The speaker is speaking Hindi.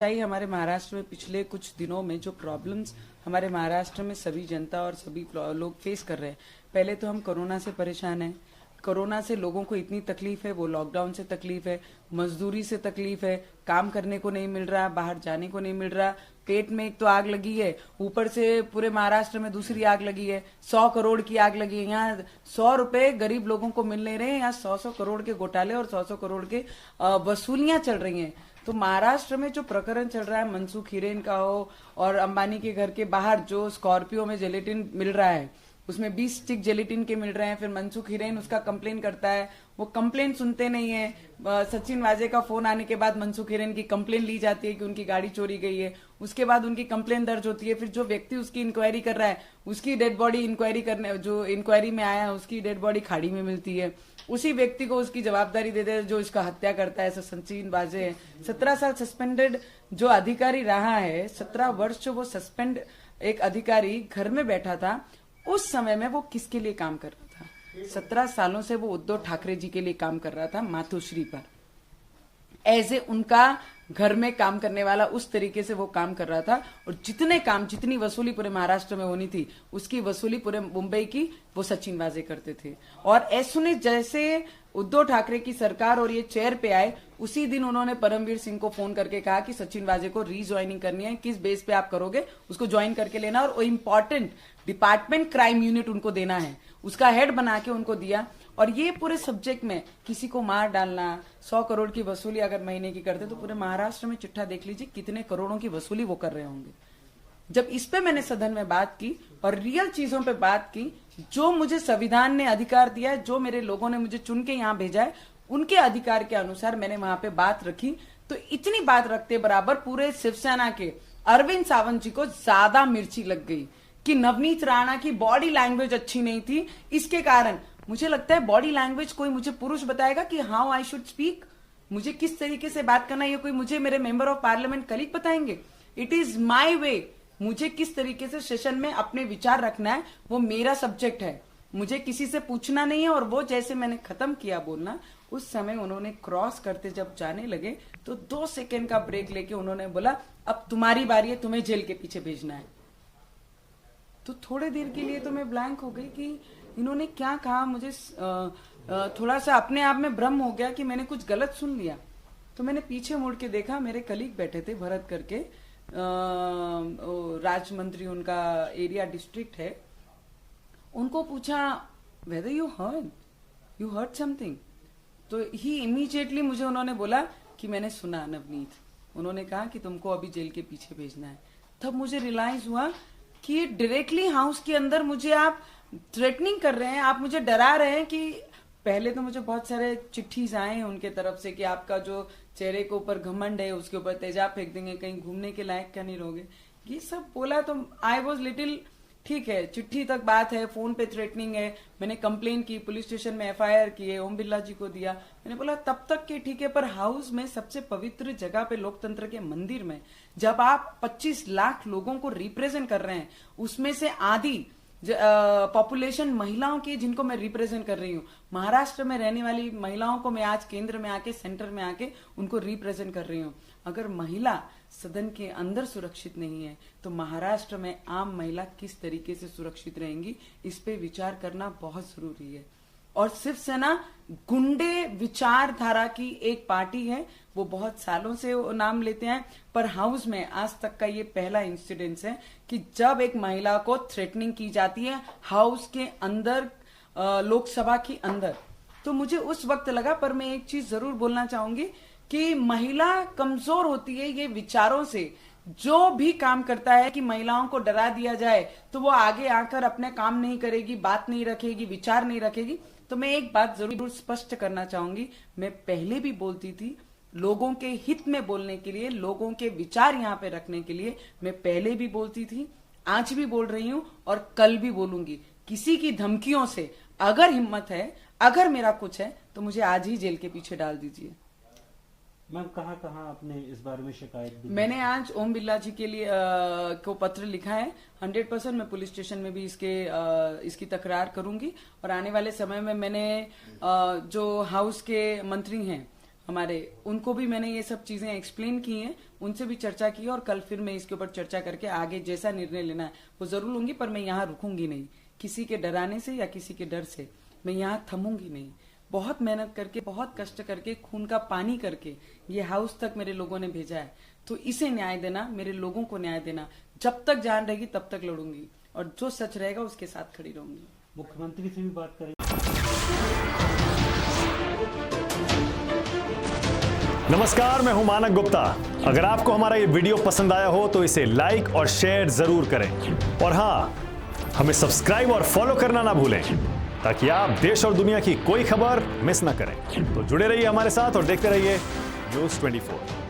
चाहिए। हमारे महाराष्ट्र में पिछले कुछ दिनों में जो प्रॉब्लम्स हमारे महाराष्ट्र में सभी जनता और सभी लोग फेस कर रहे हैं। पहले तो हम कोरोना से परेशान हैं। कोरोना से लोगों को इतनी तकलीफ है, वो लॉकडाउन से तकलीफ है, मजदूरी से तकलीफ है, काम करने को नहीं मिल रहा, बाहर जाने को नहीं मिल रहा, पेट में एक तो आग लगी है, ऊपर से पूरे महाराष्ट्र में दूसरी आग लगी है, 100 करोड़ की आग लगी है। यहाँ 100 रुपए गरीब लोगों को मिल नहीं रहे हैं, यहाँ 100 करोड़ के घोटाले और 100 करोड़ के वसूलियां चल रही हैं। तो महाराष्ट्र में जो प्रकरण चल रहा है, मनसुख हिरेन का हो और अंबानी के घर के बाहर जो स्कॉर्पियो में जेलेटिन मिल रहा है, उसमें 20 स्टिक जेलेटिन के मिल रहे हैं। फिर मनसुख हिरेन उसका कंप्लेन करता है, वो कंप्लेन सुनते नहीं है। सचिन वाजे का फोन आने के बाद मनसुख हिरेन की कंप्लेन ली जाती है कि उनकी गाड़ी चोरी गई है। उसके बाद उनकी कंप्लेन दर्ज होती है। फिर जो व्यक्ति उसकी इंक्वायरी कर रहा है, उसकी डेड बॉडी इंक्वायरी करने जो इंक्वायरी में आया है, उसकी डेड बॉडी खाड़ी में मिलती है। उसी व्यक्ति को उसकी जवाबदारी देते हैं जो इसका हत्या करता है। सचिन वाजे है, 17 साल सस्पेंडेड जो अधिकारी रहा है, 17 वर्ष जो वो सस्पेंड एक अधिकारी घर में बैठा था, उस समय में वो किसके लिए काम कर रहा था? 17 सालों से वो उद्धव ठाकरे जी के लिए काम कर रहा था, मातोश्री पर। एज ए उनका घर में काम करने वाला उस तरीके से वो काम कर रहा था। और जितनी वसूली पूरे महाराष्ट्र में होनी थी, उसकी वसूली पूरे मुंबई की वो सचिन वाजे करते थे। और एज सुन जैसे उद्धव ठाकरे की सरकार और ये चेयर पे आए, उसी दिन उन्होंने परमवीर सिंह को फोन करके कहा कि सचिन वाजे को रीज्वाइनिंग करनी है, किस बेस पे आप करोगे, उसको ज्वाइन करके लेना, और वो इंपॉर्टेंट डिपार्टमेंट क्राइम यूनिट उनको देना है, उसका हेड बना के उनको दिया। और ये पूरे सब्जेक्ट में किसी को मार डालना, 100 करोड़ की वसूली अगर महीने की करते तो पूरे महाराष्ट्र में चिट्ठा देख लीजिए कितने करोड़ों की वसूली वो कर रहे होंगे। जब इस पे मैंने सदन में बात की और रियल चीजों पे बात की, जो मुझे संविधान ने अधिकार दिया है, जो मेरे लोगों ने मुझे चुन के यहाँ भेजा है, उनके अधिकार के अनुसार मैंने वहां पे बात रखी। तो इतनी बात रखते बराबर पूरे शिवसेना के अरविंद सावंत जी को ज्यादा मिर्ची लग गई कि नवनीत राणा की बॉडी लैंग्वेज अच्छी नहीं थी। इसके कारण मुझे लगता है बॉडी लैंग्वेज कोई मुझे पुरुष बताएगा कि हाउ आई शुड स्पीक, मुझे किस तरीके से बात करना है, ये कोई मुझे मेरे मेंबर ऑफ पार्लियामेंट कलीग बताएंगे? इट इज माई वे, मुझे किस तरीके से सेशन में अपने विचार रखना है, वो मेरा सब्जेक्ट है, मुझे किसी से पूछना नहीं है। और वो जैसे मैंने खत्म किया बोलना, उस समय उन्होंने क्रॉस करते जब जाने लगे तो 2 सेकेंड का ब्रेक लेके उन्होंने बोला, अब तुम्हारी बारी है, तुम्हें जेल के पीछे भेजना है। तो थोड़े देर के लिए तो मैं ब्लैंक हो गई कि इन्होंने क्या कहा। मुझे थोड़ा सा अपने आप में भ्रम हो गया कि मैंने कुछ गलत सुन लिया। तो मैंने पीछे मुड़ के देखा, मेरे कलीग बैठे थे भरत करके, राज्य मंत्री उनका एरिया डिस्ट्रिक्ट है। उनको पूछा वेदर यू हर्ड समथिंग, तो ही इमीडिएटली मुझे उन्होंने बोला कि मैंने सुना नवनीत, उन्होंने कहा कि तुमको अभी जेल के पीछे भेजना है। तब मुझे रियलाइज हुआ कि डायरेक्टली हाउस के अंदर मुझे आप थ्रेटनिंग कर रहे हैं, आप मुझे डरा रहे हैं। कि पहले तो मुझे बहुत सारे चिट्ठीज आए हैं उनके तरफ से कि आपका जो चेहरे के ऊपर घमंड है उसके ऊपर तेजाब फेंक देंगे, कहीं घूमने के लायक क्या नहीं रहोगे, ये सब बोला। तो आई वॉज लिटिल ठीक है, चिट्ठी तक बात है, फोन पे थ्रेटनिंग है, मैंने कंप्लेन की, पुलिस स्टेशन में एफआईआर की है, ओम बिरला जी को दिया। मैंने बोला तब तक के ठीक है, पर हाउस में सबसे पवित्र जगह पे, लोकतंत्र के मंदिर में, जब आप 25 लाख लोगों को रिप्रेजेंट कर रहे हैं, उसमें से आधी पॉपुलेशन महिलाओं की, जिनको मैं रिप्रेजेंट कर रही हूँ, महाराष्ट्र में रहने वाली महिलाओं को मैं आज केंद्र में आके, सेंटर में आके उनको रिप्रेजेंट कर रही हूँ। अगर महिला सदन के अंदर सुरक्षित नहीं है तो महाराष्ट्र में आम महिला किस तरीके से सुरक्षित रहेंगी, इस पे विचार करना बहुत जरूरी है। और शिवसेना गुंडे विचारधारा की एक पार्टी है, वो बहुत सालों से नाम लेते हैं, पर हाउस में आज तक का ये पहला इंसिडेंस है कि जब एक महिला को थ्रेटनिंग की जाती है हाउस के अंदर, लोकसभा के अंदर। तो मुझे उस वक्त लगा, पर मैं एक चीज जरूर बोलना चाहूंगी कि महिला कमजोर होती है ये विचारों से। जो भी काम करता है कि महिलाओं को डरा दिया जाए तो वो आगे आकर अपने काम नहीं करेगी, बात नहीं रखेगी, विचार नहीं रखेगी। तो मैं एक बात जरूर स्पष्ट करना चाहूंगी, मैं पहले भी बोलती थी, लोगों के हित में बोलने के लिए, लोगों के विचार यहाँ पे रखने के लिए मैं पहले भी बोलती थी, आज भी बोल रही हूँ और कल भी बोलूंगी। किसी की धमकियों से अगर हिम्मत है, अगर मेरा कुछ है, तो मुझे आज ही जेल के पीछे डाल दीजिए। मैम कहाँ आपने इस बारे में शिकायत दी? मैंने आज ओम बिरला जी के लिए को पत्र लिखा है। 100% मैं पुलिस स्टेशन में भी इसकी तकरार करूंगी। और आने वाले समय में मैंने जो हाउस के मंत्री हैं हमारे उनको भी मैंने ये सब चीजें एक्सप्लेन की हैं, उनसे भी चर्चा की है और कल फिर मैं इसके ऊपर चर्चा करके आगे जैसा निर्णय लेना है वो जरूर लूंगी। पर मैं यहाँ रुकूंगी नहीं, किसी के डराने से या किसी के डर से मैं यहाँ थमूंगी नहीं। बहुत मेहनत करके, बहुत कष्ट करके, खून का पानी करके ये हाउस तक मेरे लोगों ने भेजा है, तो इसे न्याय देना, मेरे लोगों को न्याय देना, जब तक जान रहेगी तब तक लड़ूंगी और जो सच रहेगा उसके साथ खड़ी रहूंगी। मुख्यमंत्री से भी बात करें। नमस्कार, मैं हूं मानक गुप्ता। अगर आपको हमारा ये वीडियो पसंद आया हो तो इसे लाइक और शेयर जरूर करें और हां, हमें सब्सक्राइब और फॉलो करना ना भूलें ताकि आप देश और दुनिया की कोई खबर मिस ना करें। तो जुड़े रहिए हमारे साथ और देखते रहिए न्यूज़ 24।